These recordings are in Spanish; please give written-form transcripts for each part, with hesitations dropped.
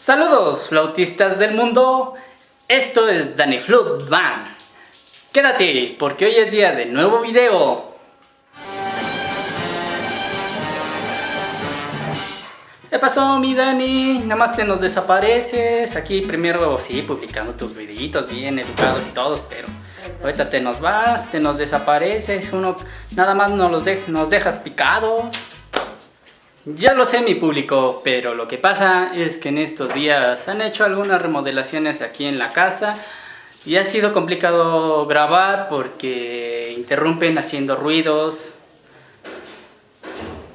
Saludos flautistas del mundo, esto es Danny Flute Band. Quédate porque hoy es día de nuevo video. ¿Qué pasó mi Dani? Nada más te nos desapareces. Aquí primero sí publicando tus videitos bien educados y todos, pero ahorita te nos vas, te nos desapareces. Uno nada más nos dejas picados. Ya lo sé mi público, pero lo que pasa es que en estos días han hecho algunas remodelaciones aquí en la casa y ha sido complicado grabar porque interrumpen haciendo ruidos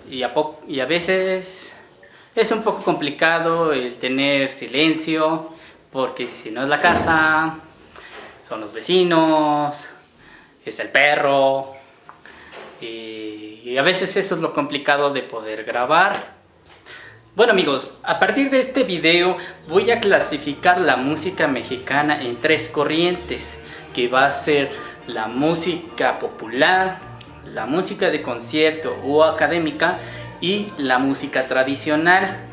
y a veces es un poco complicado el tener silencio porque si no es la casa, son los vecinos, es el perro. Y a veces eso es lo complicado de poder grabar. Bueno amigos, a partir de este video voy a clasificar la música mexicana en tres corrientes, que va a ser la música popular, la música de concierto o académica y la música tradicional.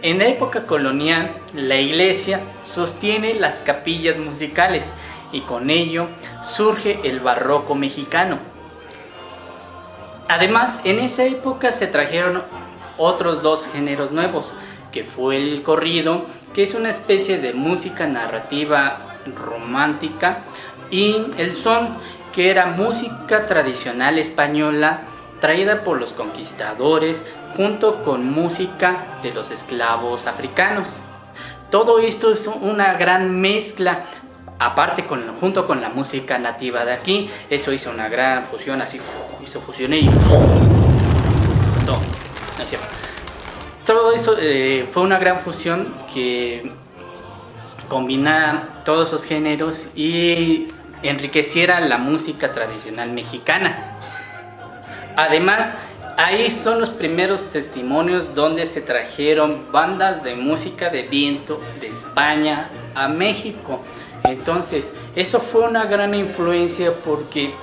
En la época colonial, la iglesia sostiene las capillas musicales y con ello surge el barroco mexicano. Además, en esa época se trajeron otros dos géneros nuevos, que fue el corrido, que es una especie de música narrativa romántica, y el son, que era música tradicional española traída por los conquistadores junto con música de los esclavos africanos. Todo esto es una gran mezcla, aparte junto con la música nativa de aquí. Eso hizo una gran fusión, así hizo fusión y todo. No es cierto. Todo eso fue una gran fusión que combinara todos esos géneros y enriqueciera la música tradicional mexicana. Además, ahí son los primeros testimonios donde se trajeron bandas de música de viento de España a México. Entonces, eso fue una gran influencia porque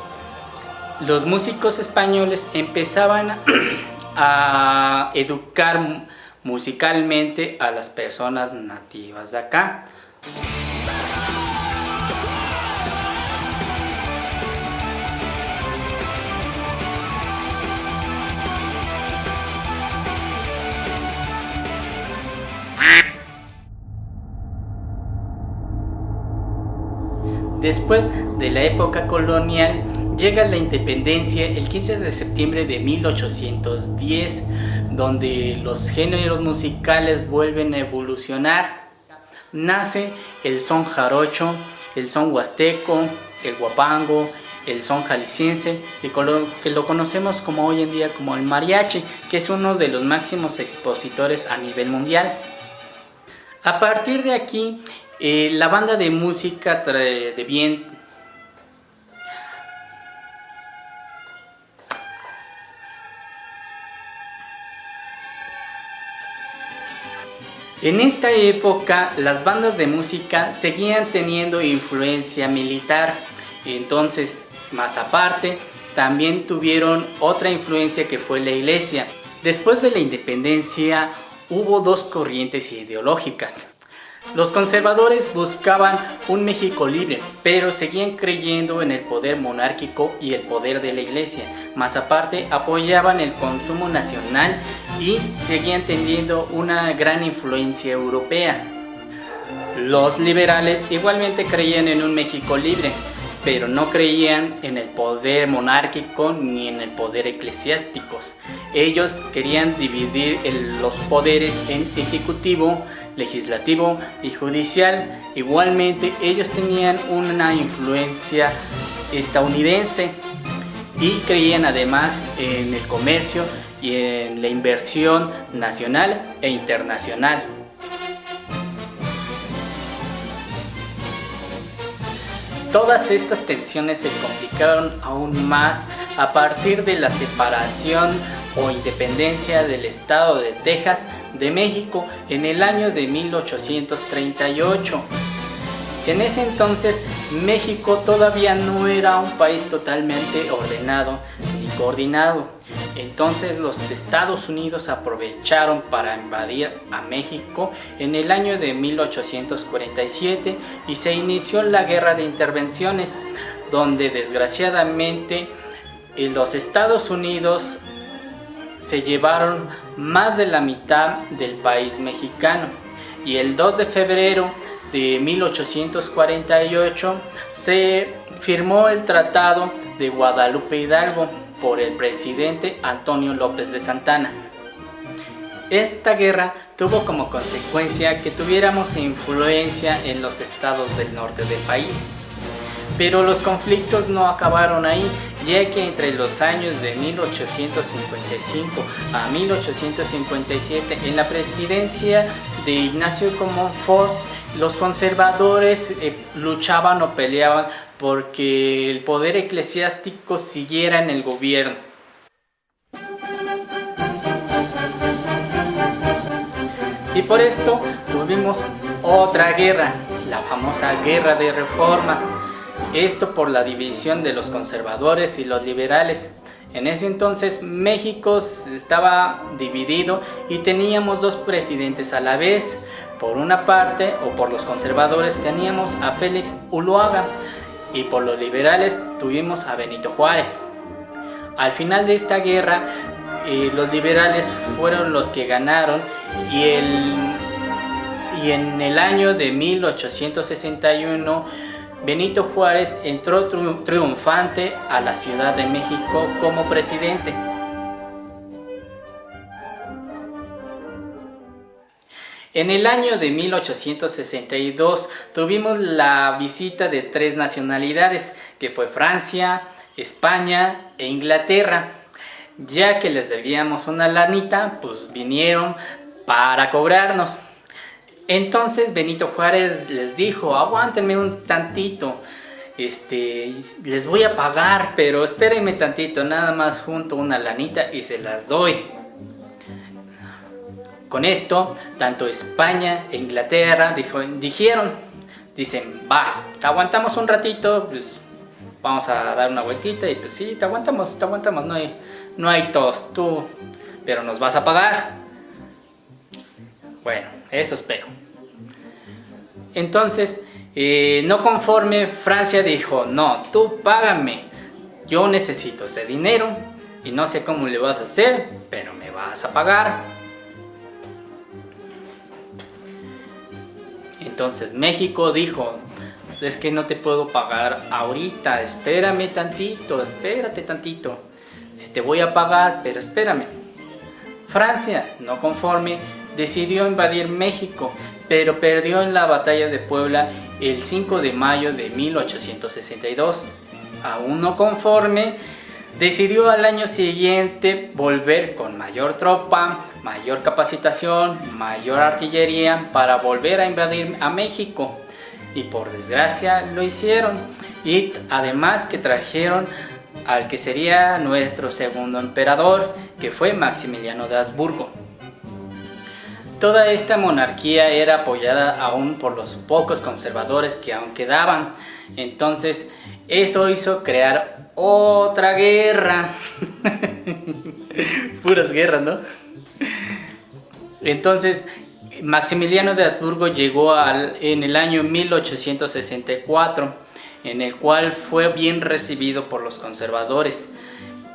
los músicos españoles empezaban a educar musicalmente a las personas nativas de acá. Después de la época colonial, llega la independencia el 15 de septiembre de 1810, donde los géneros musicales vuelven a evolucionar. Nace el son jarocho, el son huasteco, el guapango, el son jalisciense, que lo conocemos como hoy en día como el mariachi, que es uno de los máximos expositores a nivel mundial. A partir de aquí, la banda de música de viento en esta época las bandas de música seguían teniendo influencia militar, entonces más aparte también tuvieron otra influencia que fue la iglesia. Después de la independencia hubo dos corrientes ideológicas. Los conservadores buscaban un México libre, pero seguían creyendo en el poder monárquico y el poder de la iglesia. Más aparte, apoyaban el consumo nacional y seguían teniendo una gran influencia europea. Los liberales igualmente creían en un México libre, pero no creían en el poder monárquico ni en el poder eclesiástico. Ellos querían dividir los poderes en ejecutivo, legislativo y judicial. Igualmente ellos tenían una influencia estadounidense y creían además en el comercio y en la inversión nacional e internacional. Todas estas tensiones se complicaron aún más a partir de la separación o independencia del estado de Texas de México en el año de 1838. En ese entonces México todavía no era un país totalmente ordenado ni coordinado. Entonces los Estados Unidos aprovecharon para invadir a México en el año de 1847 y se inició la Guerra de Intervenciones, donde desgraciadamente los Estados Unidos se llevaron más de la mitad del país mexicano, y el 2 de febrero de 1848 se firmó el Tratado de Guadalupe Hidalgo por el presidente Antonio López de Santana. Esta guerra tuvo como consecuencia que tuviéramos influencia en los estados del norte del país. Pero los conflictos no acabaron ahí, ya que entre los años de 1855 a 1857, en la presidencia de Ignacio Comonfort, los conservadores luchaban o peleaban porque el poder eclesiástico siguiera en el gobierno. Y por esto tuvimos otra guerra, la famosa Guerra de Reforma. Esto por la división de los conservadores y los liberales. En ese entonces México estaba dividido y teníamos dos presidentes a la vez. Por una parte, o por los conservadores, teníamos a Félix Uluaga, y por los liberales tuvimos a Benito Juárez. Al final de esta guerra, los liberales fueron los que ganaron, y en el año de 1861 Benito Juárez entró triunfante a la Ciudad de México como presidente. En el año de 1862 tuvimos la visita de tres nacionalidades, que fue Francia, España e Inglaterra. Ya que les debíamos una lanita, pues vinieron para cobrarnos. Entonces Benito Juárez les dijo: aguántenme un tantito, les voy a pagar, pero espérenme tantito, nada más junto una lanita y se las doy. Con esto, tanto España e Inglaterra dicen: va, te aguantamos un ratito, pues vamos a dar una vueltita, y pues sí, te aguantamos, no hay tos, tú, pero nos vas a pagar. Bueno, eso espero. Entonces, no conforme, Francia dijo: no, tú págame, yo necesito ese dinero y no sé cómo le vas a hacer, pero me vas a pagar. Entonces México dijo: es que no te puedo pagar ahorita, espérate tantito, si te voy a pagar, pero espérame. Francia, no conforme, decidió invadir México, pero perdió en la batalla de Puebla el 5 de mayo de 1862. Aún no conforme, decidió al año siguiente volver con mayor tropa, mayor capacitación, mayor artillería para volver a invadir a México. Y por desgracia lo hicieron. Y además que trajeron al que sería nuestro segundo emperador, que fue Maximiliano de Habsburgo. Toda esta monarquía era apoyada aún por los pocos conservadores que aún quedaban. Entonces eso hizo crear otra guerra. Puras guerras, ¿no? Entonces Maximiliano de Habsburgo llegó en el año 1864, en el cual fue bien recibido por los conservadores,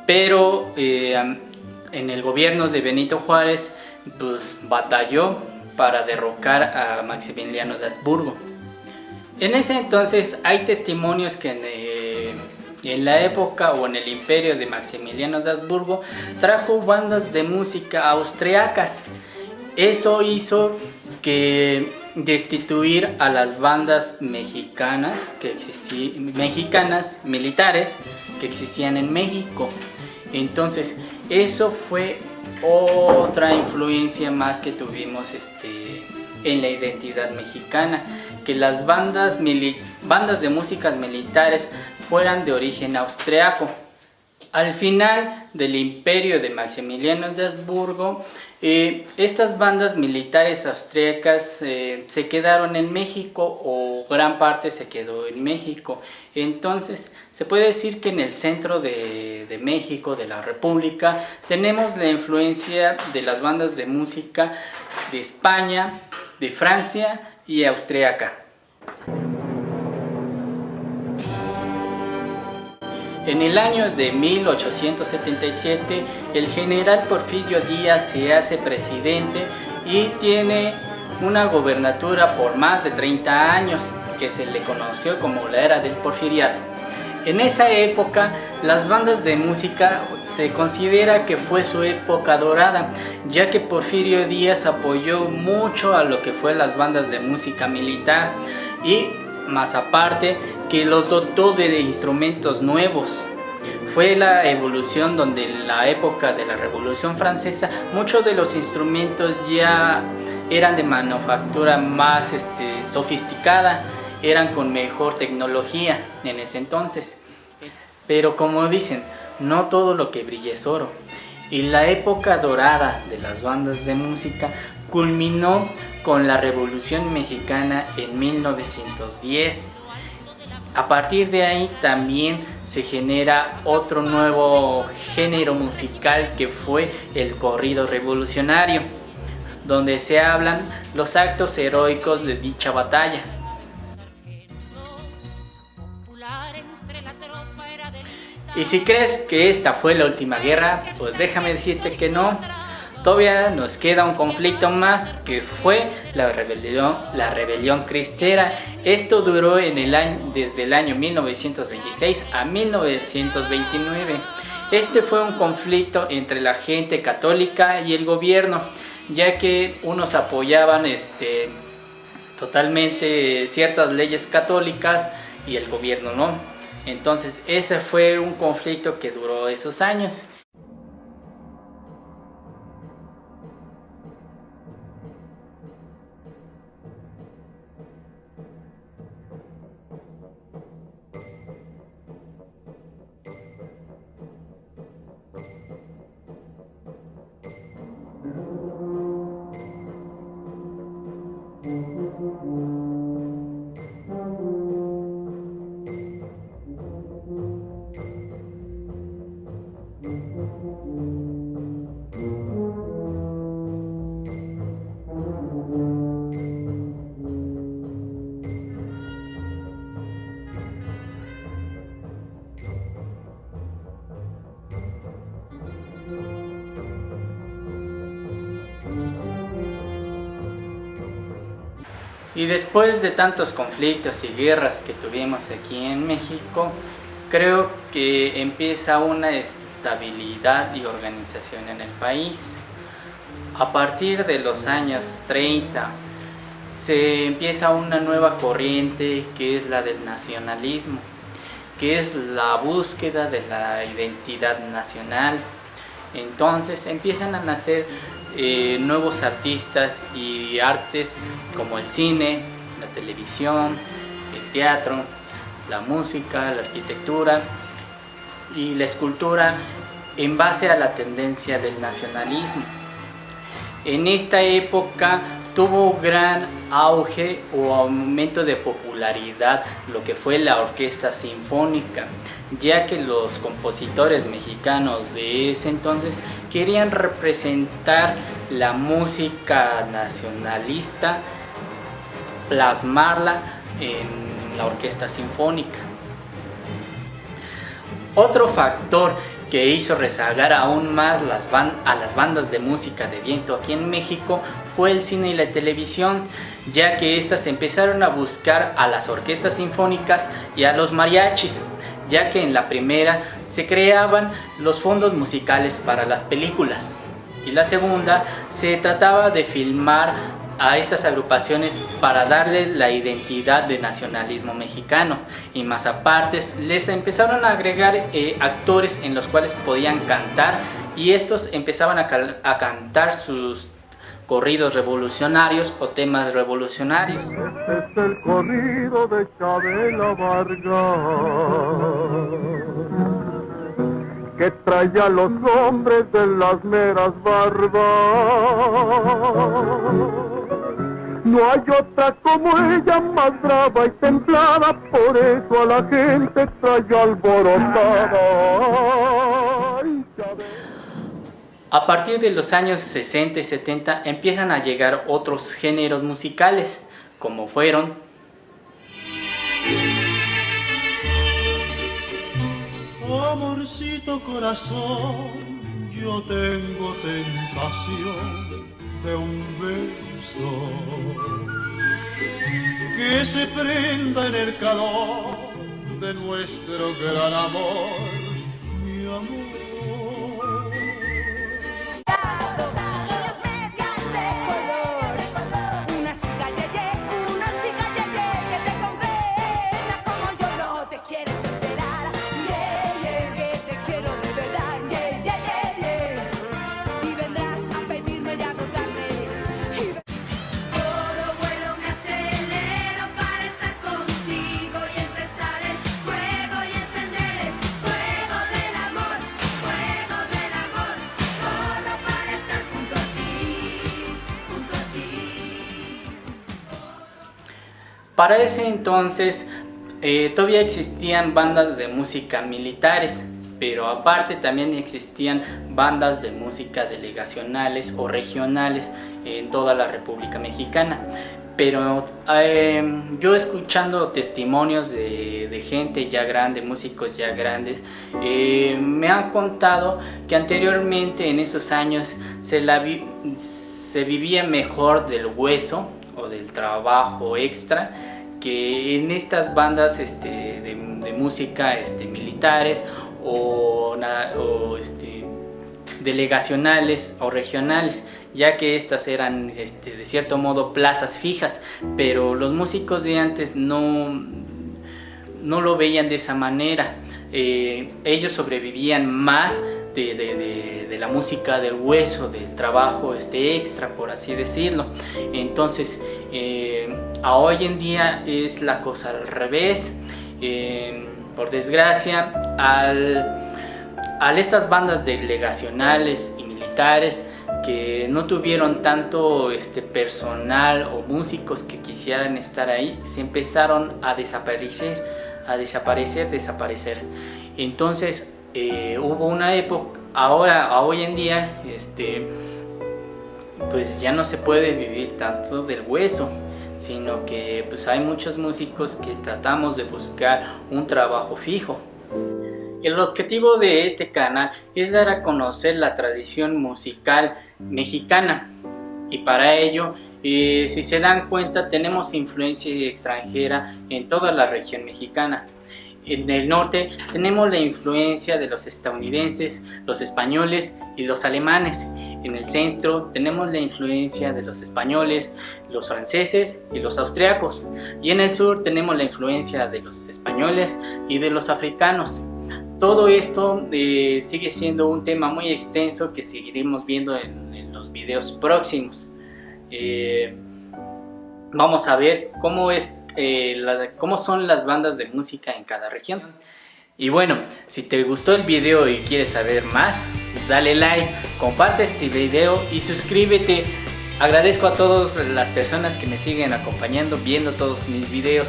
pero en el gobierno de Benito Juárez pues batalló para derrocar a Maximiliano de Habsburgo. En ese entonces hay testimonios que en la época o en el imperio de Maximiliano de Habsburgo trajo bandas de música austriacas. Eso hizo que destituir a las bandas mexicanas militares que existían en México. Entonces eso fue otra influencia más que tuvimos en la identidad mexicana, que las bandas de músicas militares fueran de origen austriaco. Al final del imperio de Maximiliano de Habsburgo, estas bandas militares austríacas se quedaron en México, o gran parte se quedó en México. Entonces se puede decir que en el centro de México, de la República, tenemos la influencia de las bandas de música de España, de Francia y austríaca. En el año de 1877, el general Porfirio Díaz se hace presidente y tiene una gobernatura por más de 30 años, que se le conoció como la era del Porfiriato. En esa época, las bandas de música se considera que fue su época dorada, ya que Porfirio Díaz apoyó mucho a lo que fue las bandas de música militar y, más aparte, que los dotó de instrumentos nuevos. Fue la evolución donde en la época de la Revolución Francesa muchos de los instrumentos ya eran de manufactura más sofisticada, eran con mejor tecnología en ese entonces. Pero como dicen, no todo lo que brilla es oro. Y la época dorada de las bandas de música culminó con la Revolución Mexicana en 1910. A partir de ahí también se genera otro nuevo género musical, que fue el corrido revolucionario, donde se hablan los actos heroicos de dicha batalla. Y si crees que esta fue la última guerra, pues déjame decirte que no. Todavía nos queda un conflicto más, que fue la rebelión cristera. Esto duró desde el año 1926 a 1929. Este fue un conflicto entre la gente católica y el gobierno, ya que unos apoyaban totalmente ciertas leyes católicas y el gobierno no. Entonces ese fue un conflicto que duró esos años. Y después de tantos conflictos y guerras que tuvimos aquí en México, creo que empieza una estabilidad y organización en el país. A partir de los años 30 se empieza una nueva corriente, que es la del nacionalismo, que es la búsqueda de la identidad nacional. Entonces empiezan a nacer nuevos artistas y artes, como el cine, la televisión, el teatro, la música, la arquitectura y la escultura, en base a la tendencia del nacionalismo. En esta época tuvo gran auge o aumento de popularidad lo que fue la orquesta sinfónica, ya que los compositores mexicanos de ese entonces querían representar la música nacionalista, plasmarla en la orquesta sinfónica. Otro factor que hizo rezagar aún más a las bandas de música de viento aquí en México fue el cine y la televisión, ya que estas empezaron a buscar a las orquestas sinfónicas y a los mariachis, ya que en la primera se creaban los fondos musicales para las películas, y la segunda se trataba de filmar a estas agrupaciones para darle la identidad de nacionalismo mexicano, y más aparte les empezaron a agregar actores en los cuales podían cantar, y estos empezaban a cantar sus corridos revolucionarios o temas revolucionarios. Este es el corrido de Chabela Vargas, que trae a los hombres de las meras barbas. No hay otra como ella, más brava y templada, por eso a la gente trae alborotada. Ay, ya ves. A partir de los años 60 y 70 empiezan a llegar otros géneros musicales, como fueron amorcito corazón, yo tengo tentación de un beso que se prenda en el calor de nuestro gran amor, mi amor. Para ese entonces todavía existían bandas de música militares, pero aparte también existían bandas de música delegacionales o regionales en toda la República Mexicana. Pero yo escuchando testimonios de gente ya grande, músicos ya grandes, me han contado que anteriormente en esos años se vivía mejor del hueso o del trabajo extra que en estas bandas de música militares o delegacionales o regionales, ya que estas eran de cierto modo plazas fijas, pero los músicos de antes no lo veían de esa manera. Ellos sobrevivían más de la música del hueso, del trabajo extra, por así decirlo. Entonces a hoy en día es la cosa al revés. Por desgracia, al estas bandas delegacionales y militares que no tuvieron tanto personal o músicos que quisieran estar ahí, se empezaron a desaparecer. Entonces hubo una época, hoy en día, pues ya no se puede vivir tanto del hueso, sino que pues hay muchos músicos que tratamos de buscar un trabajo fijo. El objetivo de este canal es dar a conocer la tradición musical mexicana, y para ello, si se dan cuenta, tenemos influencia extranjera en toda la región mexicana. En el norte tenemos la influencia de los estadounidenses, los españoles y los alemanes. En el centro tenemos la influencia de los españoles, los franceses y los austriacos. Y en el sur tenemos la influencia de los españoles y de los africanos. Todo esto sigue siendo un tema muy extenso que seguiremos viendo en los videos próximos. Vamos a ver cómo son las bandas de música en cada región. Y bueno, si te gustó el video y quieres saber más, dale like, comparte este video y suscríbete. Agradezco a todas las personas que me siguen acompañando, viendo todos mis videos.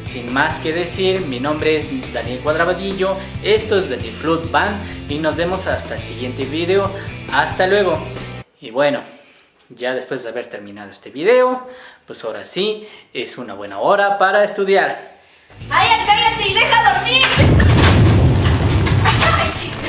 Sin más que decir, mi nombre es Daniel Cuadrabadillo, esto es Daniel Flood Band y nos vemos hasta el siguiente video. Hasta luego. Y bueno, ya después de haber terminado este video, pues ahora sí, es una buena hora para estudiar. ¡Ay, cállate y deja dormir! Ay, chica.